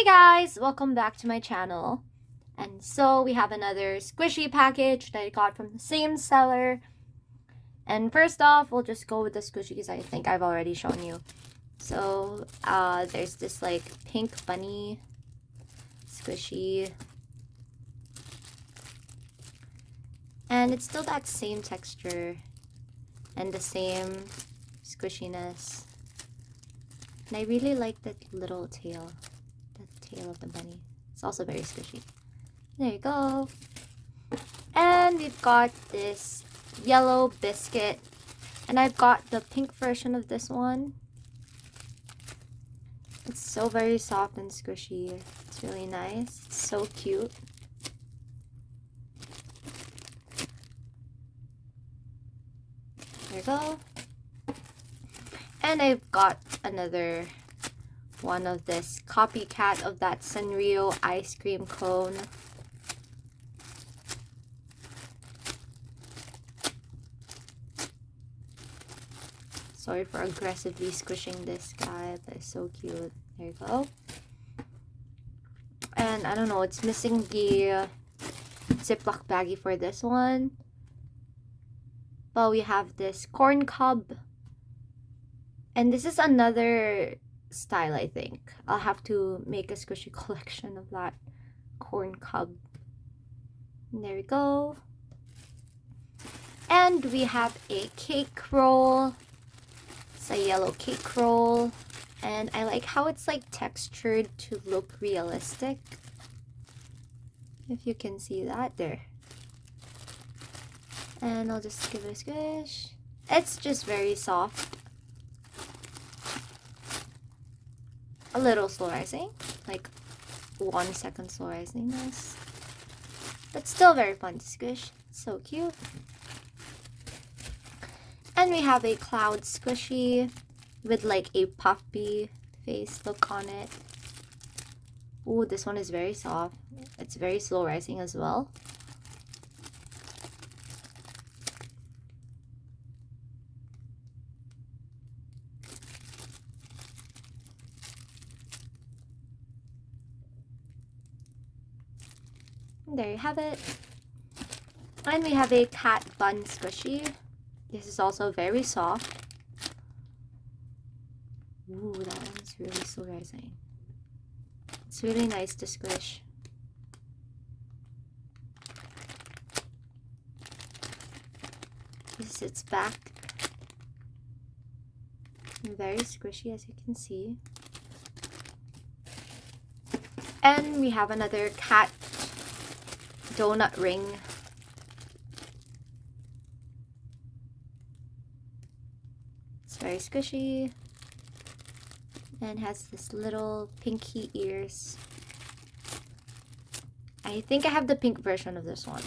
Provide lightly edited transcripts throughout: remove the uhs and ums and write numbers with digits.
guys, welcome back to my channel. And so we have another squishy package that I got from the same seller. And first off, we'll just go with the squishies I think I've already shown you. So there's this like pink bunny squishy. And it's still that same texture and the same squishiness. And I really like that little tail. The tail of the bunny. It's also very squishy. There you go. And we've got this yellow biscuit. And I've got the pink version of this one. It's so very soft and squishy. It's really nice. It's so cute. There you go. And I've got another one of this copycat of that Sanrio ice cream cone. Sorry for aggressively squishing this guy, but it's so cute. There you go. And I don't know, it's missing the Ziploc baggie for this one. But we have this corn cob. And this is another style, I think. I'll have to make a squishy collection of that corn cob. And there we go. And we have a cake roll. It's a yellow cake roll. And I like how it's like textured to look realistic. If you can see that there. And I'll just give it a squish. It's just very soft. A little slow rising, like 1 second slow rising, nice. But still very fun to squish. So cute. And we have a cloud squishy with like a puffy face look on it. Ooh, this one is very soft. It's very slow rising as well. There you have it. And we have a cat bun squishy. This is also very soft. Ooh, that one's really slow rising. It's really nice to squish. This is its back. Very squishy, as you can see. And we have another cat donut ring. It's very squishy and has this little pinky ears. I think I have the pink version of this one.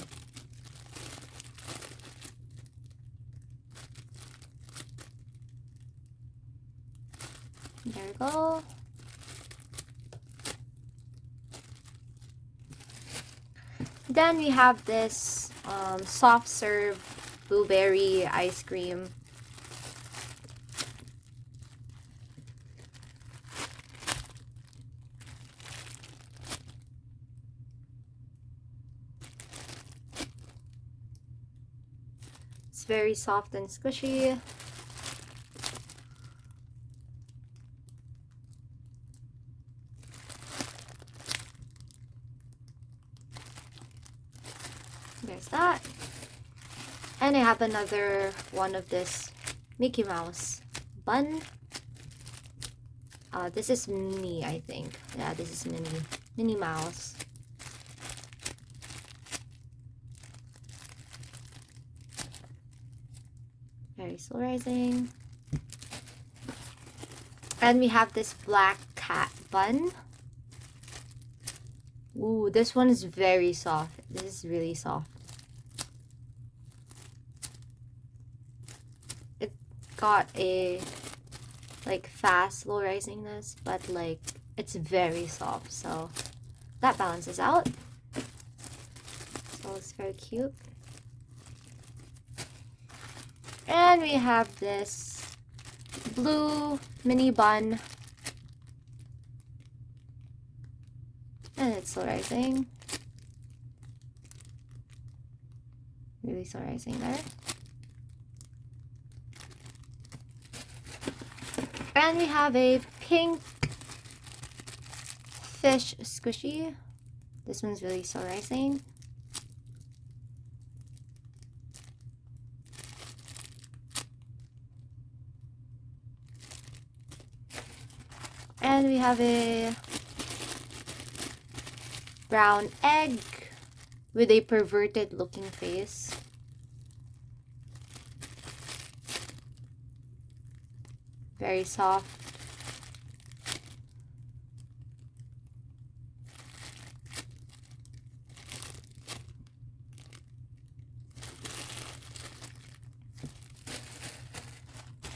There we go. Then we have this soft serve blueberry ice cream. It's very soft and squishy. There's that. And I have another one of this Mickey Mouse bun. This is Minnie, I think. Yeah, this is Minnie. Minnie Mouse. Very slow rising. And we have this black cat bun. Ooh, this one is very soft. This is really soft. It got a like fast slow risingness, but like it's very soft, so that balances out. So it's very cute. And we have this blue mini bun. And it's solarizing. Really solarizing there. And we have a pink fish squishy. This one's really solarizing. And we have a brown egg with a perverted looking face. Very soft.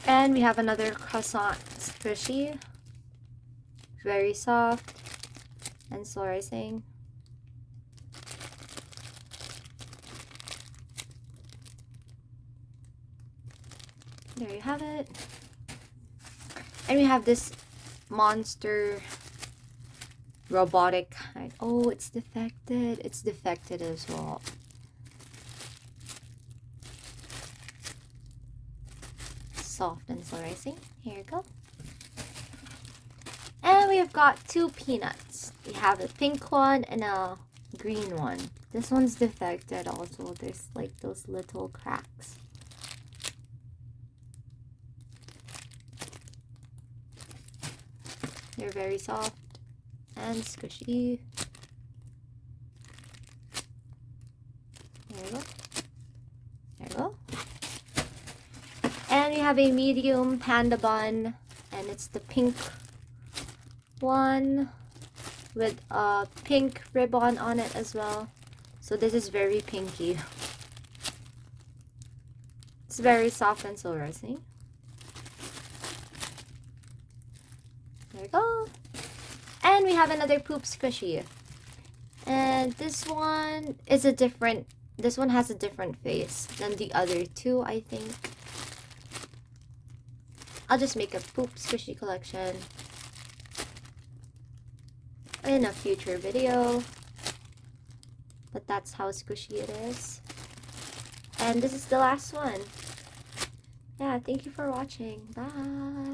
And we have another croissant squishy. Very soft and solarizing. There you have it. And we have this monster robotic kind. Oh, it's defected. It's defected as well. Soft and solarizing. Here you go. And we have got two peanuts. We have a pink one and a green one. This one's defected also. There's like those little cracks. They're very soft and squishy. There you go. There you go. And we have a medium panda bun, and it's the pink one with a pink ribbon on it as well. So this is very pinky. It's very soft and solarizing. There we go. And we have another poop squishy. And this one is a different, this one has a different face than the other two, I think. I'll just make a poop squishy collection in a future video. But that's how squishy it is. And this is the last one. Yeah, thank you for watching. Bye.